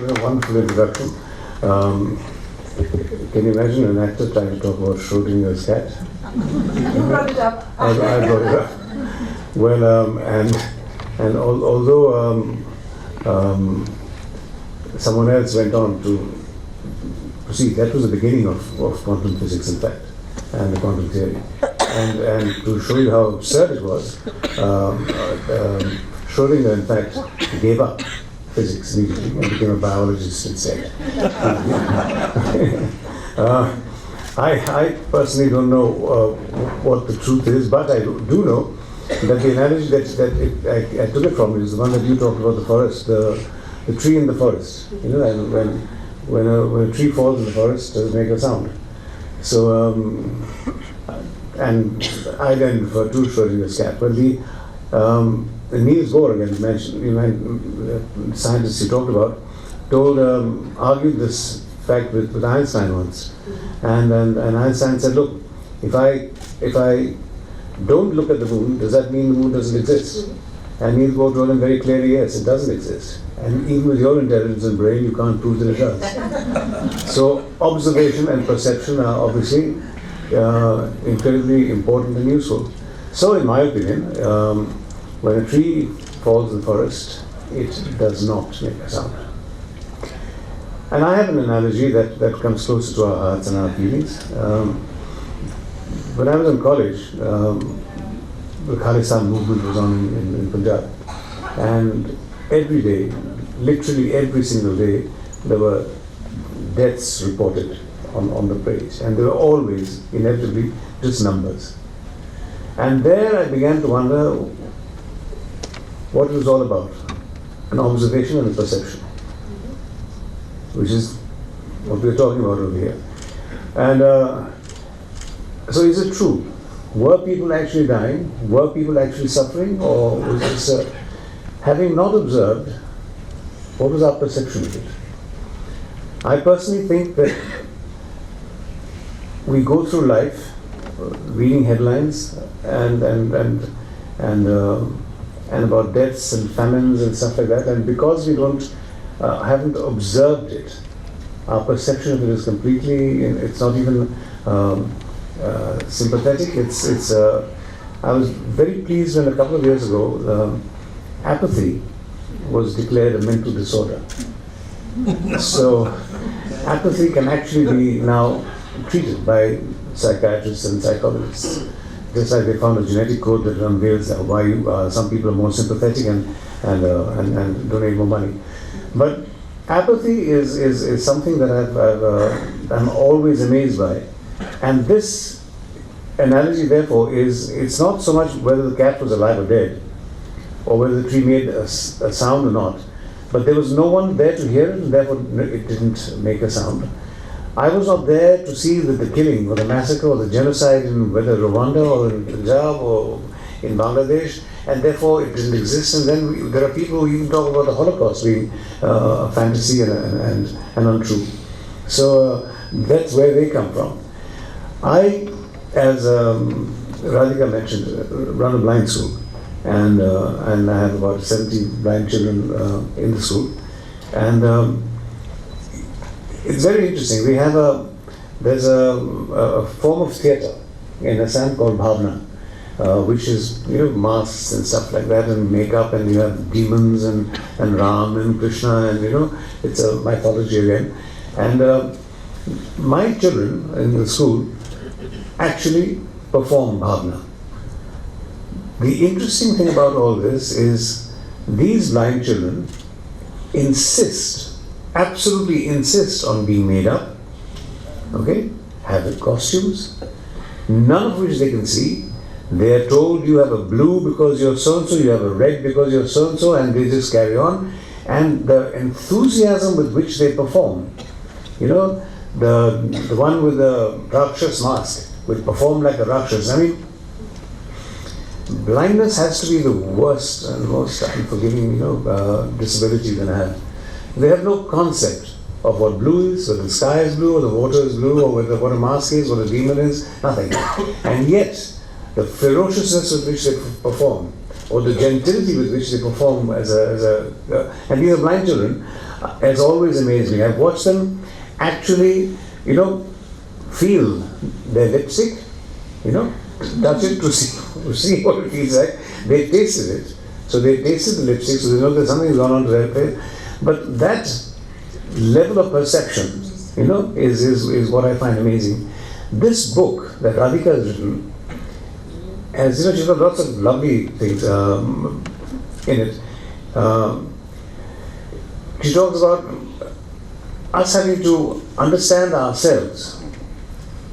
a wonderful introduction. Can you imagine an actor trying to talk about Schrodinger's cat? You brought it up. I brought it up. Well, and although someone else went on to proceed, that was the beginning of quantum physics, in fact, and the quantum theory. And to show you how absurd it was, Schrödinger, in fact, gave up physics immediately and became a biologist instead. I personally don't know what the truth is, but I do know that the analogy that I took it from is the one that you talked about, the forest, the tree in the forest. You know, and when a tree falls in the forest, does it make a sound? So, and I then refer to Schrödinger's cat. But Niels Bohr, again, the scientist you talked about, argued this fact with Einstein once. And Einstein said, look, if I don't look at the moon, does that mean the moon doesn't exist? And Niels Bohr told him very clearly, yes, it doesn't exist. And even with your intelligence and brain, you can't prove that it does. So observation and perception are obviously incredibly important and useful. So in my opinion, when a tree falls in the forest, it does not make a sound. And I have an analogy that comes closer to our hearts and our feelings. When I was in college, the Khalistan movement was on in Punjab. And every day, literally every single day, there were deaths reported on the parades. And they were always, inevitably, just numbers. And there I began to wonder what it was all about. An observation and a perception, which is what we're talking about over here. And so is it true? Were people actually dying? Were people actually suffering? Or was this, having not observed, what was our perception of it? I personally think that we go through life reading headlines and about deaths and famines and stuff like that, and because we haven't observed it, our perception of it is completely, it's not even sympathetic. I was very pleased when a couple of years ago apathy was declared a mental disorder. So apathy can actually be now treated by psychiatrists and psychologists. Just like they found a genetic code that unveils why some people are more sympathetic and donate more money. But apathy is something that I'm always amazed by. And this analogy, therefore, it's not so much whether the cat was alive or dead, or whether the tree made a sound or not, but there was no one there to hear it, and therefore it didn't make a sound. I was not there to see the killing or the massacre or the genocide in whether Rwanda or in Punjab or in Bangladesh, and therefore it didn't exist. And then there are people who even talk about the Holocaust being a fantasy and untrue. So that's where they come from. I, as Radhika mentioned, run a blind school, and I have about 70 blind children in the school, and it's very interesting. There's a form of theatre in Assam called Bhavna, which is masks and stuff like that, and makeup, and you have demons and Ram and Krishna, and it's a mythology again. And my children in the school actually perform Bhavna. The interesting thing about all this is these blind children absolutely insist on being made up, okay, have the costumes, none of which they can see. They are told you have a blue because you're so-and-so, you have a red because you're so-and-so, and they just carry on. And the enthusiasm with which they perform, the one with the Rakshas mask will perform like a Rakshas. I mean, blindness has to be the worst and most unforgiving, disability you can have. They have no concept of what blue is, whether the sky is blue, or the water is blue, or what a mask is, what a demon is, nothing. And yet, the ferociousness with which they perform, or the gentility with which they perform and these are blind children, has always amazed me. I've watched them actually, feel their lipstick, touch it to see what it feels like. They tasted it. So they tasted the lipstick, so they know there's something gone on to their face. But that level of perception, is what I find amazing. This book that Radhika has written, as she's got lots of lovely things in it. She talks about us having to understand ourselves,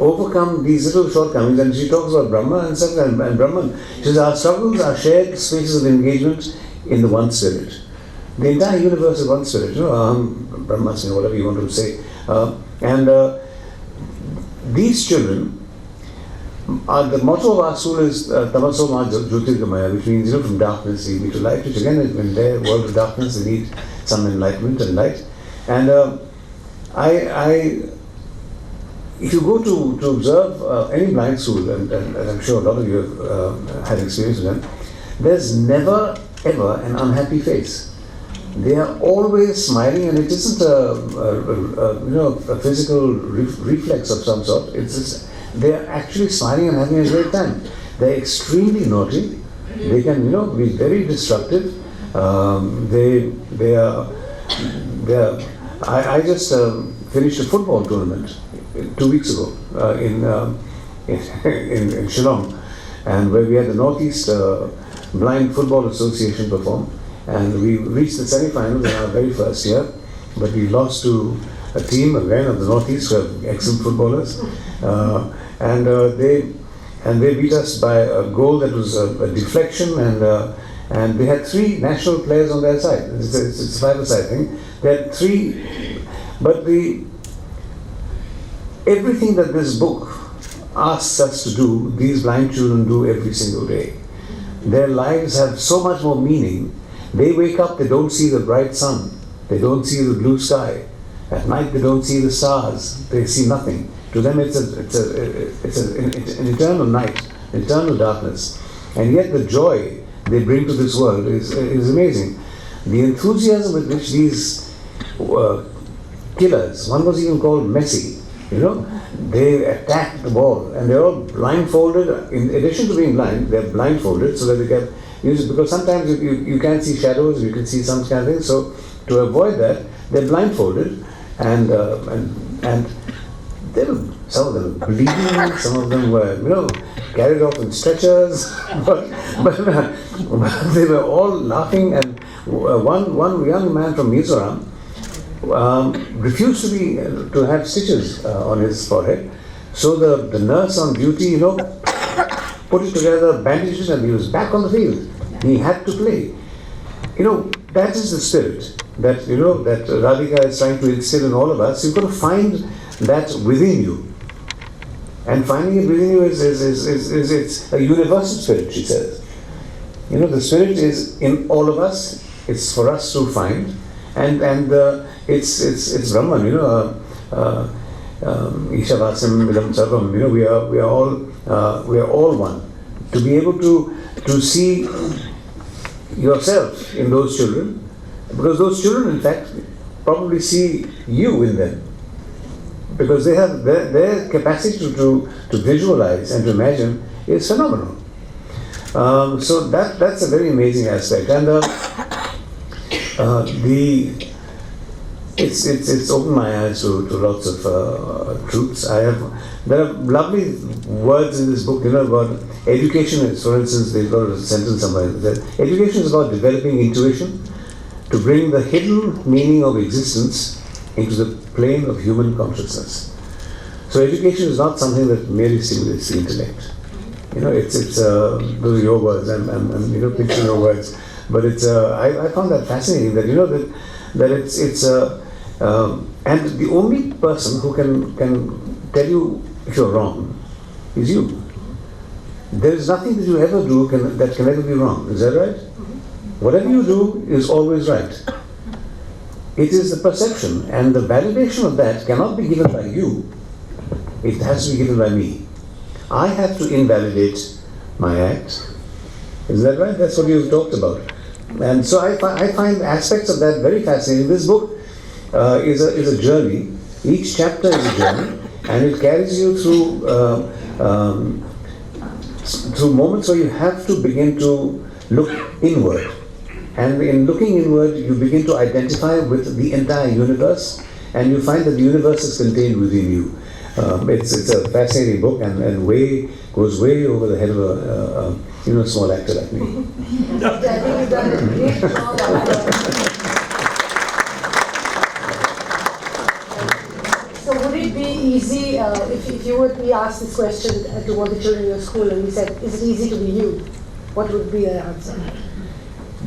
overcome these little shortcomings, and she talks about Brahma and stuff, and Brahman. She says our struggles are shared spaces of engagement in the one spirit. The entire universe is one spirit, Brahmasmi, whatever you want to say. These children, the motto of our school is Tamaso Ma Jyotirgamaya, which means from darkness lead me to light, which again, in their world of darkness, they need some enlightenment and light. And if you go to observe any blind school, and I'm sure a lot of you have had experience with them, there's never ever an unhappy face. They are always smiling, and it isn't a physical reflex of some sort. It's just, they are actually smiling and having a great time. They're extremely naughty. They can be very destructive. I just finished a football tournament 2 weeks ago in Shillong, and where we had the Northeast Blind Football Association perform, and we reached the semi-finals in our very first year, but we lost to a team again of the Northeast who have excellent footballers, and they beat us by a goal that was a deflection, and they had 3 national players on their side. It's a 5-a-side thing. They had 3, but everything that this book asks us to do, these blind children do every single day. Their lives have so much more meaning. They wake up, they don't see the bright sun, they don't see the blue sky. At night they don't see the stars, they see nothing. To them it's an eternal night, eternal darkness. And yet the joy they bring to this world is amazing. The enthusiasm with which these killers, one was even called Messi, they attack the ball, and they're all blindfolded. In addition to being blind, they're blindfolded so that they can use it, because sometimes you can't see shadows, you can see some kind of things. So to avoid that, they're blindfolded, and they were, some of them were bleeding, some of them were carried off in stretchers, but they were all laughing. And one young man from Mizoram refused to have stitches on his forehead. So the nurse on duty, put it together, bandaged it, and he was back on the field. He had to play. That is the spirit that that Radhika is trying to instill in all of us. You've got to find that within you, and finding it within you is it's a universal spirit. She says, the spirit is in all of us. It's for us to find, and it's Brahman. Ishavasam Vidam Sarvam. We are all one. To be able to see yourself in those children, because those children in fact probably see you in them, because they have their capacity to visualize and to imagine is phenomenal. So that's a very amazing aspect, and it's opened my eyes to lots of truths. There are lovely words in this book, about education. For instance, they've got a sentence somewhere that education is about developing intuition to bring the hidden meaning of existence into the plane of human consciousness. So education is not something that merely stimulates the intellect. Those are your words. I'm picturing your words, but I found that fascinating. That it's and the only person who can tell you if you're wrong is you. There is nothing that you ever do that can ever be wrong. Is that right? Whatever you do is always right. It is the perception, and the validation of that cannot be given by you. It has to be given by me. I have to invalidate my act. Is that right? That's what you've talked about. And so I find aspects of that very fascinating. This book is a journey. Each chapter is a journey, and it carries you through moments where you have to begin to look inward. And in looking inward, you begin to identify with the entire universe, and you find that the universe is contained within you. It's a fascinating book, and goes way over the head of a small actor like me. I think you've done a great job. So would it be easy, if you would be asked this question to all the children in your school and we said, is it easy to be you? What would be the answer?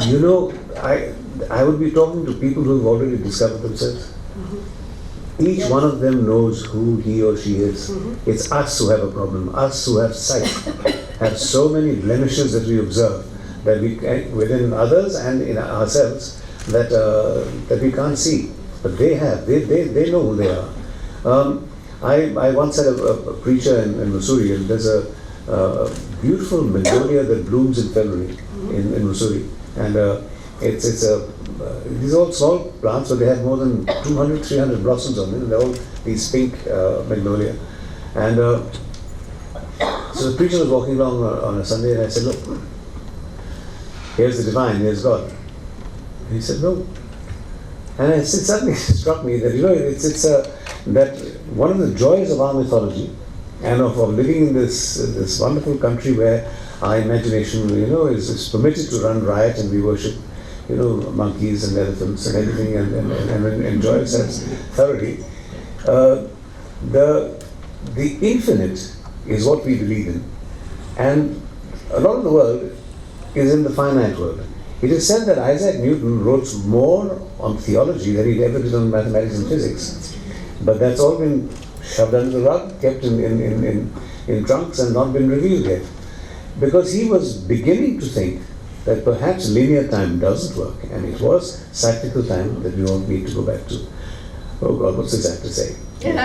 You know, I would be talking to people who have already discovered themselves. Each one of them knows who he or she is. It's us who have a problem, us who have sight, have so many blemishes that we observe, that we within others and in ourselves, that we can't see. But they know who they are. I once had a preacher in Mussoorie, and there's a beautiful magnolia that blooms in February in Mussoorie. And these are all small plants, but they have more than 200, 300 blossoms on them, and they're all these pink magnolia. And so the preacher was walking along on a Sunday, and I said, look, here's the divine, here's God. And he said, no. And it suddenly struck me that, that one of the joys of our mythology and of living in this wonderful country where our imagination, is permitted to run riot, and we worship, monkeys and elephants and everything, and enjoy ourselves thoroughly. The infinite is what we believe in, and a lot of the world is in the finite world. It is said that Isaac Newton wrote more on theology than he ever did on mathematics and physics, but that's all been shoved under the rug, kept in trunks, and not been revealed yet. Because he was beginning to think that perhaps linear time doesn't work, and it was cyclical time that we all need to go back to. Oh God, what's this actor saying? Thank you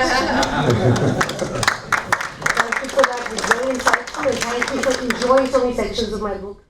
for that. It was very insightful, and thank you for enjoying so many sections of my book.